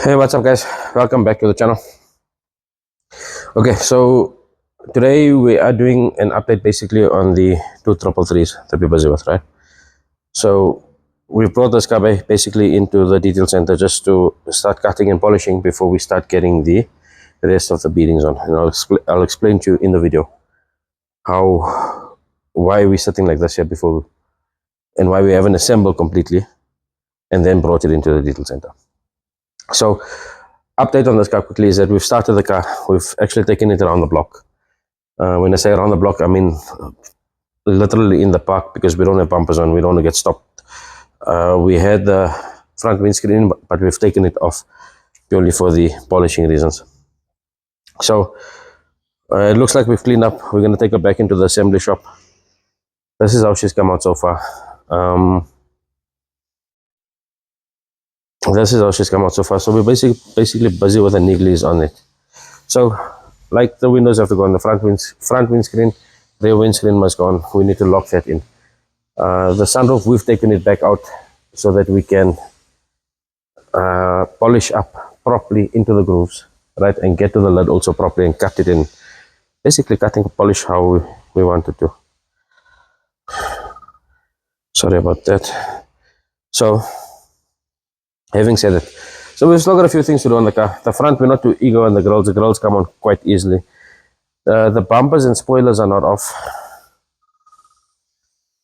Hey, what's up, guys? Welcome back to the channel. Okay, so today we are doing an update basically on the 233s that we're busy with, right? So we brought this car basically into the detail center just to start cutting and polishing before we start getting the rest of the beadings on. And I'll explain to you in the video why we're sitting like this here before, and why we haven't assembled completely and then brought it into the detail center. So update on this car quickly is that we've started the car. We've actually taken it around the block. When I say around the block, I mean literally in the park, because we don't have bumpers on. We don't want to get stopped. We had the front windscreen, but we've taken it off purely for the polishing reasons. So it looks like we've cleaned up. We're going to take her back into the assembly shop. This is how she's come out so far. This is how she's come out so far. So we're basically busy with the nigglies on it. So like the windows have to go on the front windscreen, rear windscreen must go on. We need to lock that in. The sunroof, we've taken it back out so that we can polish up properly into the grooves, right, and get to the lid also properly and cut it in. Basically cutting and polish how we wanted to. Sorry about that. So having said it, so we've still got a few things to do on the car. The front, we're not too eager on the grills come on quite easily. The bumpers and spoilers are not off.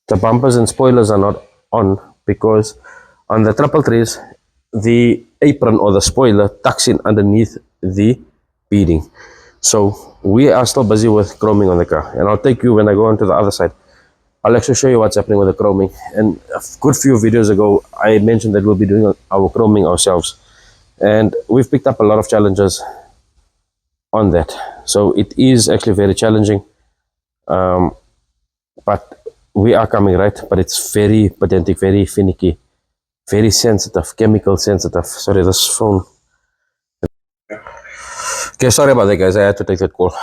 The bumpers and spoilers are not on because on the 333s, the apron or the spoiler tucks in underneath the beading. So we are still busy with chroming on the car, and I'll take you when I go on to the other side. I'll actually show you what's happening with the chroming. And a good few videos ago, I mentioned that we'll be doing our chroming ourselves. And we've picked up a lot of challenges on that. So it is actually very challenging. But we are coming, right? But it's very pedantic, very finicky, very sensitive, chemical sensitive. Sorry, this phone. Okay, sorry about that, guys. I had to take that call.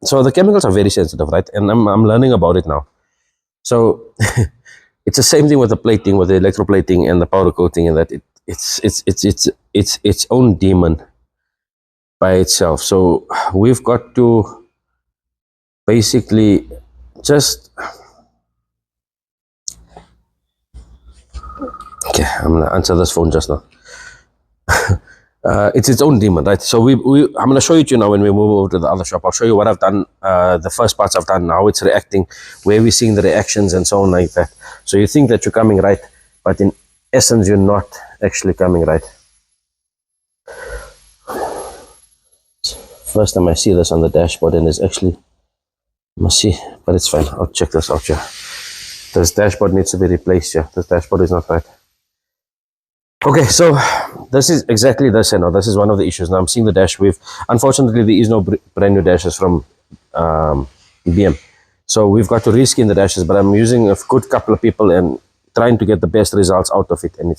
So the chemicals are very sensitive, right? And I'm learning about it now. So it's the same thing with the plating, with the electroplating and the powder coating, and that it's its own demon by itself. So we've got to basically just okay. I'm gonna answer this phone just now. It's its own demon, right? So I'm going to show it to you now when we move over to the other shop. I'll show you what I've done, the first parts I've done, how it's reacting, where we're seeing the reactions and so on like that. So you think that you're coming right, but in essence, you're not actually coming right. First time I see this on the dashboard, and it's actually, must see, but it's fine. I'll check this out here. This dashboard needs to be replaced here. This dashboard is not right. Okay, so this is exactly this, and this is one of the issues. Now I'm seeing the dash wave. Unfortunately, there is no brand new dashes from BM, so we've got to reskin the dashes. But I'm using a good couple of people and trying to get the best results out of it. And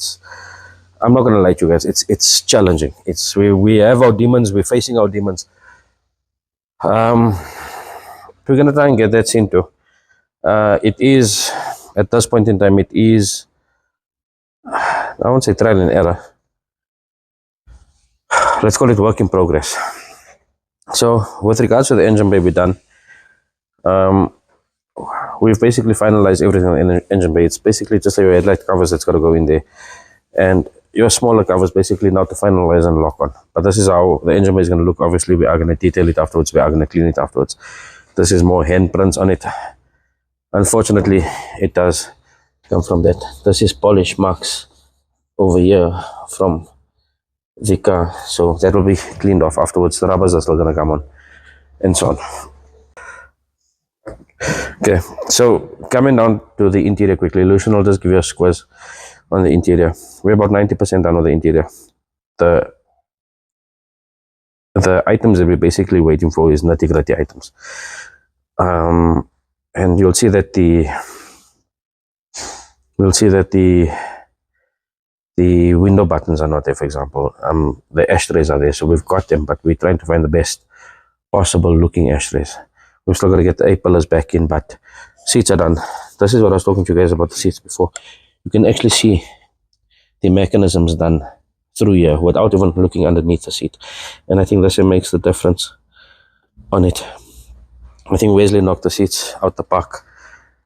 I'm not gonna lie to you guys, it's challenging. We have our demons. We're facing our demons. We're gonna try and get that seen too. It is at this point in time. It is. I won't say trial and error. Let's call it work in progress. So with regards to the engine bay, we're done. We've basically finalized everything in the engine bay. It's basically just your headlight covers that's got to go in there, and your smaller covers basically now to finalize and lock on. But this is how the engine bay is going to look. Obviously, we are going to detail it afterwards. We are going to clean it afterwards. This is more handprints on it. Unfortunately, it does come from that. This is polish marks over here from the car, so that will be cleaned off afterwards. The rubbers are still going to come on and so on. Okay, so coming down to the interior quickly, Lucian will just give you a squiz on the interior. We're about 90% done with the interior. The items that we're basically waiting for is nitty-gritty items, and you'll see that the window buttons are not there, for example. The ashtrays are there, so we've got them, but we're trying to find the best possible looking ashtrays. We've still got to get the A-pillars back in, but seats are done. This is what I was talking to you guys about the seats before. You can actually see the mechanisms done through here without even looking underneath the seat. And I think this makes the difference on it. I think Wesley knocked the seats out the park.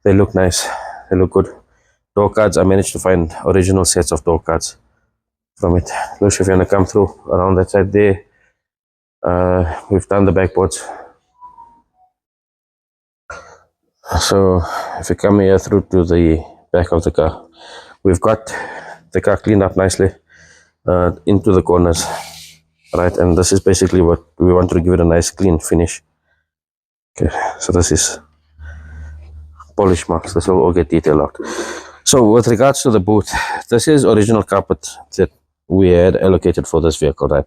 They look nice. They look good. Door cards, I managed to find original sets of door cards from it. Lush, if you want to come through around that side there, we've done the backboards. So if you come here through to the back of the car, we've got the car cleaned up nicely into the corners, right? And this is basically what we want to give it, a nice clean finish. Okay, so this is polish marks. This will all get detailed out. So with regards to the boot, this is original carpet that we had allocated for this vehicle, right?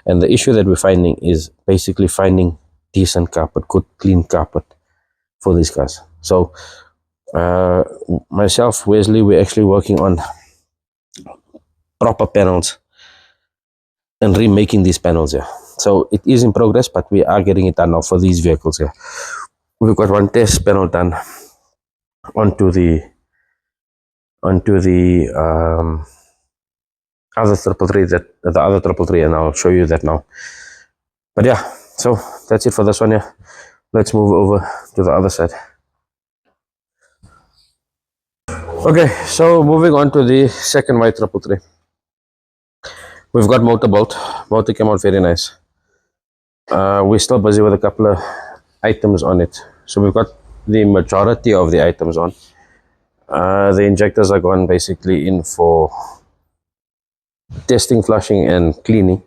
And the issue that we're finding is basically finding decent carpet, good clean carpet for these cars. So myself, Wesley, we're actually working on proper panels and remaking these panels here. So it is in progress, but we are getting it done now for these vehicles here. We've got one test panel done onto the other 333, that the other 333, and I'll show you that now. But yeah, so that's it for this one here. Let's move over to the other side. Okay, so moving on to the second white 333. We've got motor bolt. Motor came out very nice. We're still busy with a couple of items on it. So we've got the majority of the items on. The injectors are gone basically in for testing, flushing, and cleaning.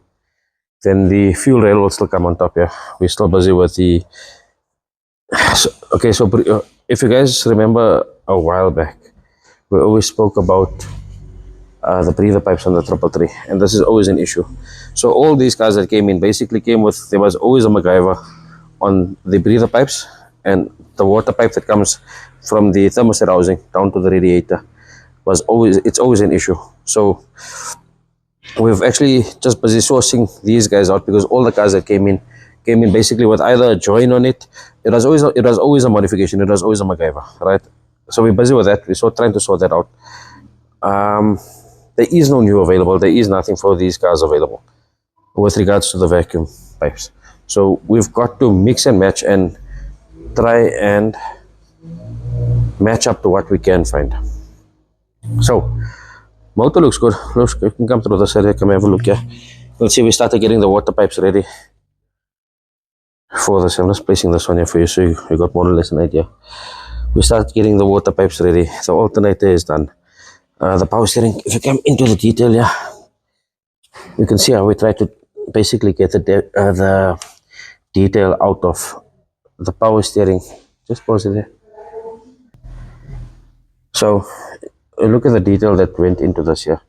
Then the fuel rail will still come on top here. We're still busy with the... So if you guys remember a while back, we always spoke about the breather pipes on the 333, and this is always an issue. So all these cars that came in basically came with, there was always a MacGyver on the breather pipes, and the water pipe that comes from the thermostat housing down to the radiator it's always an issue. So we've actually just busy sourcing these guys out, because all the cars that came in basically with either a join on it. It was always a modification. It was always a MacGyver, right? So we're busy with that. We're trying to sort that out. There is no new available. There is nothing for these cars available with regards to the vacuum pipes. So we've got to mix and match and try and match up to what we can find. So motor looks good. Looks, you can come through this area, come have a look here. You'll see we started getting the water pipes ready for this. I'm just placing this one here for you so you got more or less an idea. We started getting the water pipes ready. The alternator is done. The power steering, if you come into the detail here, you can see how we try to basically get the detail out of the power steering. Just pause it there. So look at the detail that went into this here.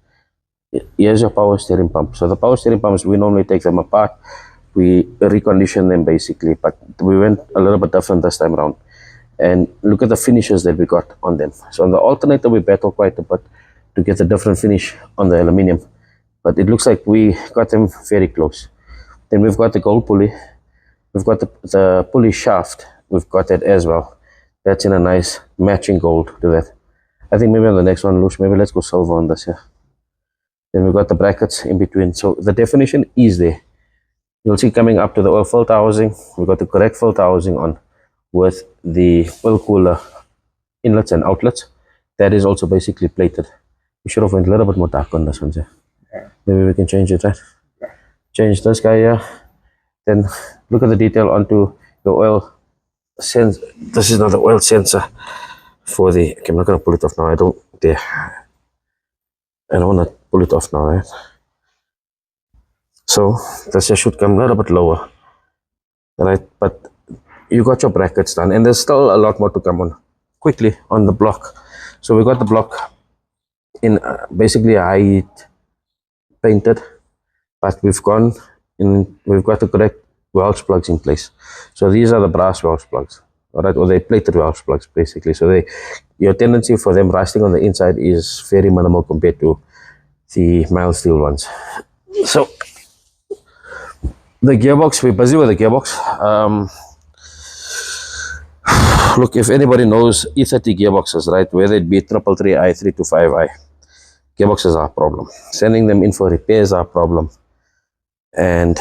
Here's your power steering pump. So the power steering pumps, we normally take them apart, we recondition them basically, but we went a little bit different this time around. And look at the finishes that we got on them. So on the alternator, we battled quite a bit to get a different finish on the aluminium, but it looks like we got them very close. Then we've got the gold pulley. We've got the pulley shaft. We've got that as well. That's in a nice matching gold to that. I think maybe on the next one, Lush, maybe let's go silver on this here. Then we've got the brackets in between. So the definition is there. You'll see coming up to the oil filter housing, we've got the correct filter housing on with the oil cooler inlets and outlets. That is also basically plated. We should have went a little bit more dark on this one, yeah. Maybe we can change it, right? Yeah. Change this guy here. Then look at the detail onto the oil sensor. This is not the oil sensor for the... Okay, I'm not going to pull it off now. I don't want to pull it off now, right? So this here should come a little bit lower, right? But you got your brackets done, and there's still a lot more to come on quickly on the block. So we got the block in basically a height painted, but we've got the correct Welsh plugs in place. So these are the brass Welsh plugs, all right, or they plated Welsh plugs basically. So your tendency for them rusting on the inside is very minimal compared to the mild steel ones. So the gearbox, we're busy with the gearbox. Look, if anybody knows E30 gearboxes, right, whether it be 333i, 325i, gearboxes are a problem. Sending them in for repairs are a problem, and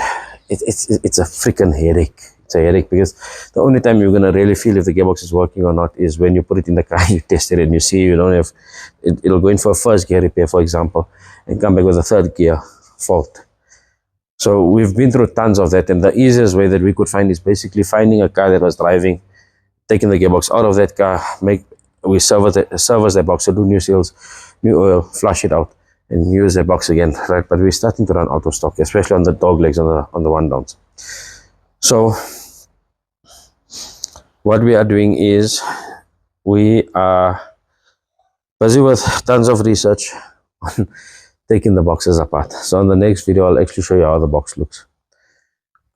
it's a freaking headache. It's a headache because the only time you're gonna really feel if the gearbox is working or not is when you put it in the car, you test it, and you see you don't have it'll go in for a first gear repair, for example, and come back with a third gear fault. So we've been through tons of that, and the easiest way that we could find is basically finding a car that was driving, taking the gearbox out of that car, we service that box, so do new seals, new oil, flush it out, and use that box again, right? But we're starting to run out of stock, especially on the dog legs, on the one downs. So what we are doing is we are busy with tons of research on taking the boxes apart. So in the next video, I'll actually show you how the box looks.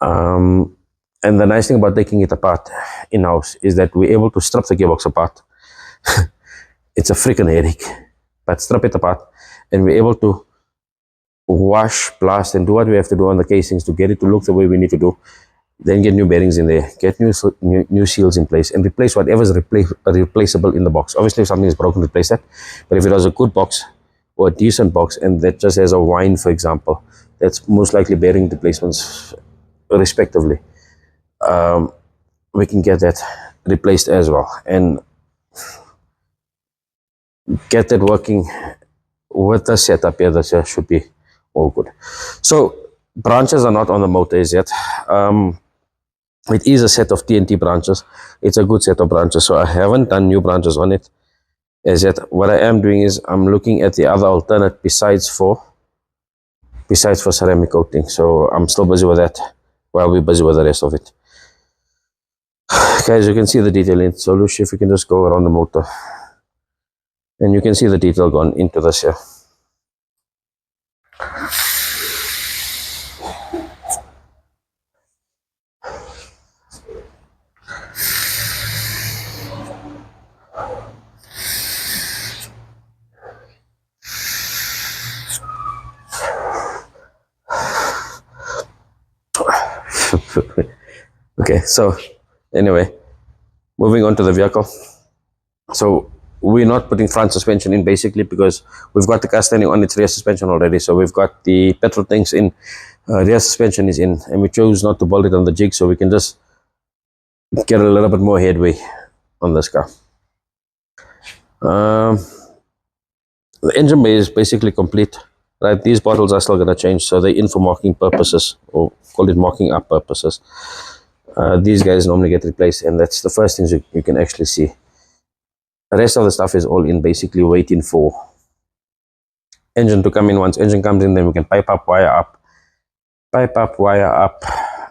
And the nice thing about taking it apart in-house is that we're able to strip the gearbox apart. It's a freaking headache, but strip it apart, and we're able to wash, blast, and do what we have to do on the casings to get it to look the way we need to do. Then get new bearings in there, get new seals in place, and replace whatever is replaceable in the box. Obviously, if something is broken, replace that. But if it was a good box or a decent box and that just has a whine, for example, that's most likely bearing replacements respectively. We can get that replaced as well and get that working with the setup here. That should be all good. So branches are not on the motor as yet. It is a set of TNT branches. It's a good set of branches, so I haven't done new branches on it as yet. What I am doing is I'm looking at the other alternate besides for ceramic coating. So I'm still busy with that while we're busy with the rest of it. Guys, you can see the detail in it. So Lucia, if you can just go around the motor, and you can see the detail gone into this here. Okay, so anyway, moving on to the vehicle. So we're not putting front suspension in basically because we've got the car standing on its rear suspension already. So we've got the petrol tanks in, rear suspension is in, and we chose not to bolt it on the jig so we can just get a little bit more headway on this car. The engine bay is basically complete, right? These bottles are still going to change, so they're in for marking purposes, or call it marking up purposes. These guys normally get replaced, and that's the first things you can actually see. The rest of the stuff is all in, basically waiting for engine to come in. Once engine comes in, then we can pipe up, wire up,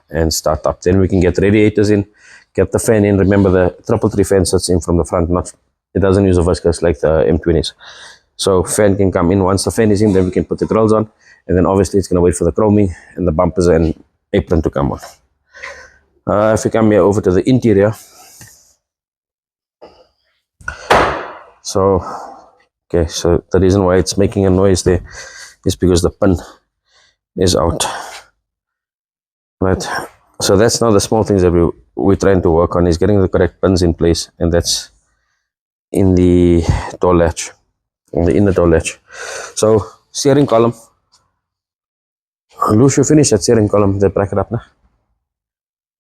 and start up. Then we can get radiators in, get the fan in. Remember, the 333 fan sits in from the front, it doesn't use a viscous like the M20s. So fan can come in. Once the fan is in, then we can put the grills on, and then obviously it's going to wait for the chroming and the bumpers and apron to come on. If we come here over to the interior, so the reason why it's making a noise there is because the pin is out, right? So that's now the small things that we're trying to work on, is getting the correct pins in place, and that's in the door latch, on the inner door latch. So steering column, Lucia, finish that steering column, the bracket up now.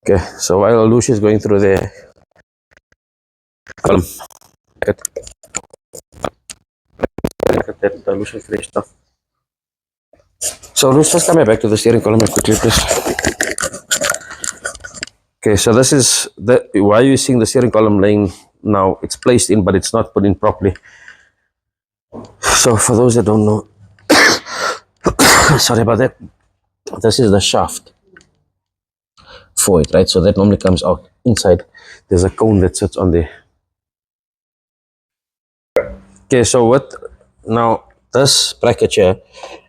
Okay, so while Lucia is going through the column, that Lucia finished now. So Lucia's coming back to the steering column quickly, please. Okay, so this is why you're seeing the steering column laying now. It's placed in, but it's not put in properly. So for those that don't know, sorry about that, this is the shaft for it, right? So that normally comes out inside. There's a cone that sits on there. Okay, so now this bracket here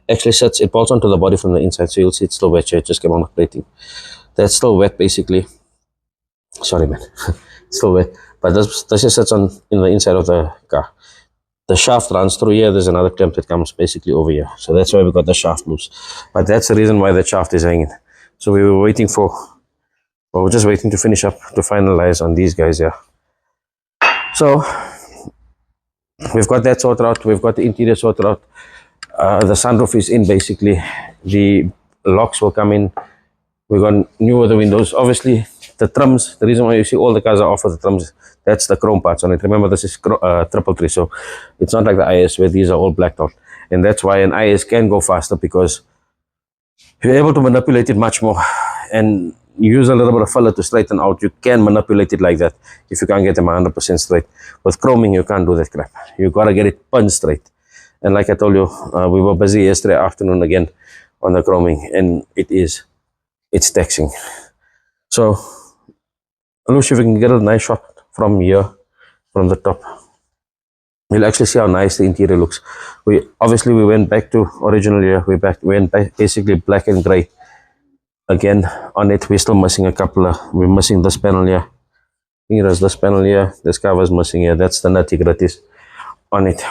actually sits, it bolts onto the body from the inside, so you'll see it's still wet here. It just came on with plating. That's still wet basically. Sorry man, it's still wet, but this just sits on in the inside of the car. The shaft runs through here. There's another clamp that comes basically over here, so that's why we got the shaft loose. But that's the reason why the shaft is hanging. So we were we're just waiting to finish up to finalize on these guys here. So we've got that sorted out, we've got the interior sorted out. The sunroof is in basically. The locks will come in. We got new other windows. Obviously, the trims. The reason why you see all the cars are off with the trims, that's the chrome parts on it. Remember, this is 333, so it's not like the IS where these are all blacked out. And that's why an IS can go faster, because you're able to manipulate it much more and use a little bit of filler to straighten out. You can manipulate it like that if you can't get them 100% straight. With chroming, you can't do that crap. You gotta get it punch straight. And like I told you, we were busy yesterday afternoon again on the chroming, and it's taxing. So let's see if we can get a nice shot from here, from the top. You'll actually see how nice the interior looks. We went back to original here. We went back basically black and gray again on it. We're still missing a couple of. We're missing this panel here. Here's this panel here. This cover's missing here. That's the nitty gritties on it.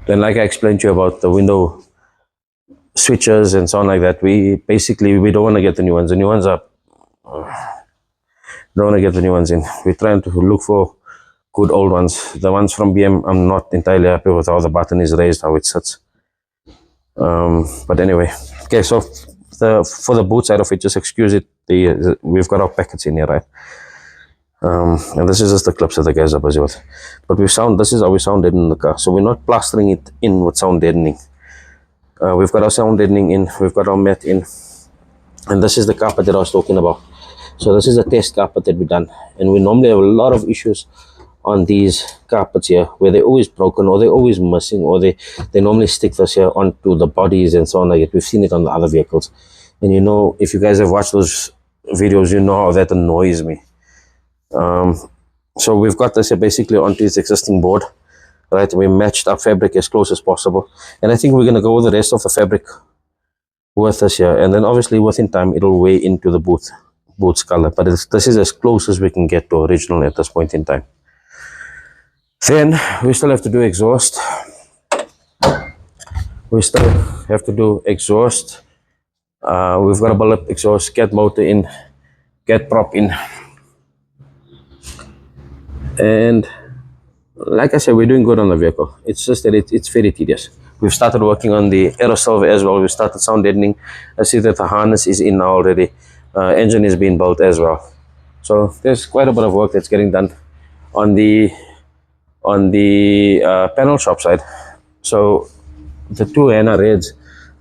Then, like I explained to you about the window switches and so on like that, we don't want to get the new ones. The new ones are don't want to get the new ones in. We're trying to look for good old ones. The ones from BM, I'm not entirely happy with how the button is raised, how it sits. But anyway, okay. So for the boot side of it, just excuse it. We've got our packets in here, right? And this is just the clips that the guys are busy with. But this is how we sound deaden in the car. So we're not plastering it in with sound deadening. We've got our sound deadening in, we've got our mat in, and this is the carpet that I was talking about. So this is a test carpet that we've done, and we normally have a lot of issues on these carpets here, where they're always broken, or they're always missing, or they normally stick this here onto the bodies and so on like it. We've seen it on the other vehicles, and you know, if you guys have watched those videos, you know how that annoys me. So we've got this here basically onto its existing board, right? We matched our fabric as close as possible, and I think we're going to go with the rest of the fabric with this here, and then obviously within time it'll weigh into the boot's color, but this is as close as we can get to original at this point in time. Then we still have to do exhaust. We've got a bullet exhaust, cat motor in, cat prop in, and like I said, we're doing good on the vehicle. It's just that it's very tedious. We've started working on the aerosol as well. We started sound deadening. I see that the harness is in now already. Engine is being built as well. So there's quite a bit of work that's getting done on the panel shop side. So the two Hannah Reds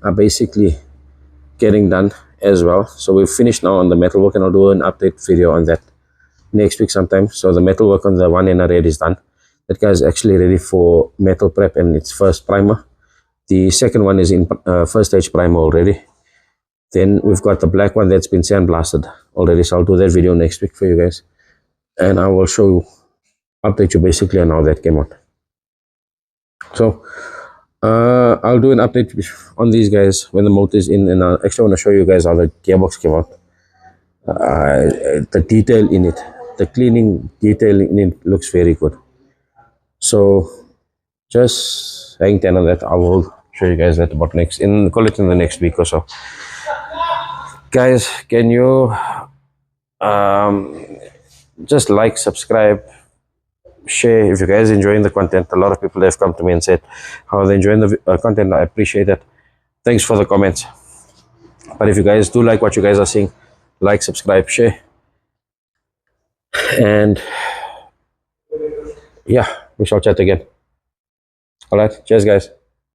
are basically getting done as well. So we've finished now on the metalwork, and I'll do an update video on that next week sometime. So the metalwork on the one Hannah Red is done. That guy is actually ready for metal prep and its first primer. The second one is in first stage primer already. Then we've got the black one that's been sandblasted already. So I'll do that video next week for you guys, and I will update you basically on how that came out. So I'll do an update on these guys when the motor is in, and I actually want to show you guys how the gearbox came out. The detail in it, the cleaning detail in it looks very good. So just hang tight on that. I will show you guys that about call it in the next week or so. Guys, can you just like, subscribe, share if you guys enjoying the content. A lot of people have come to me and said how they're enjoying the content. I appreciate that. Thanks for the comments. But if you guys do like what you guys are seeing, like, subscribe, share, and yeah, we shall chat again. All right, cheers guys.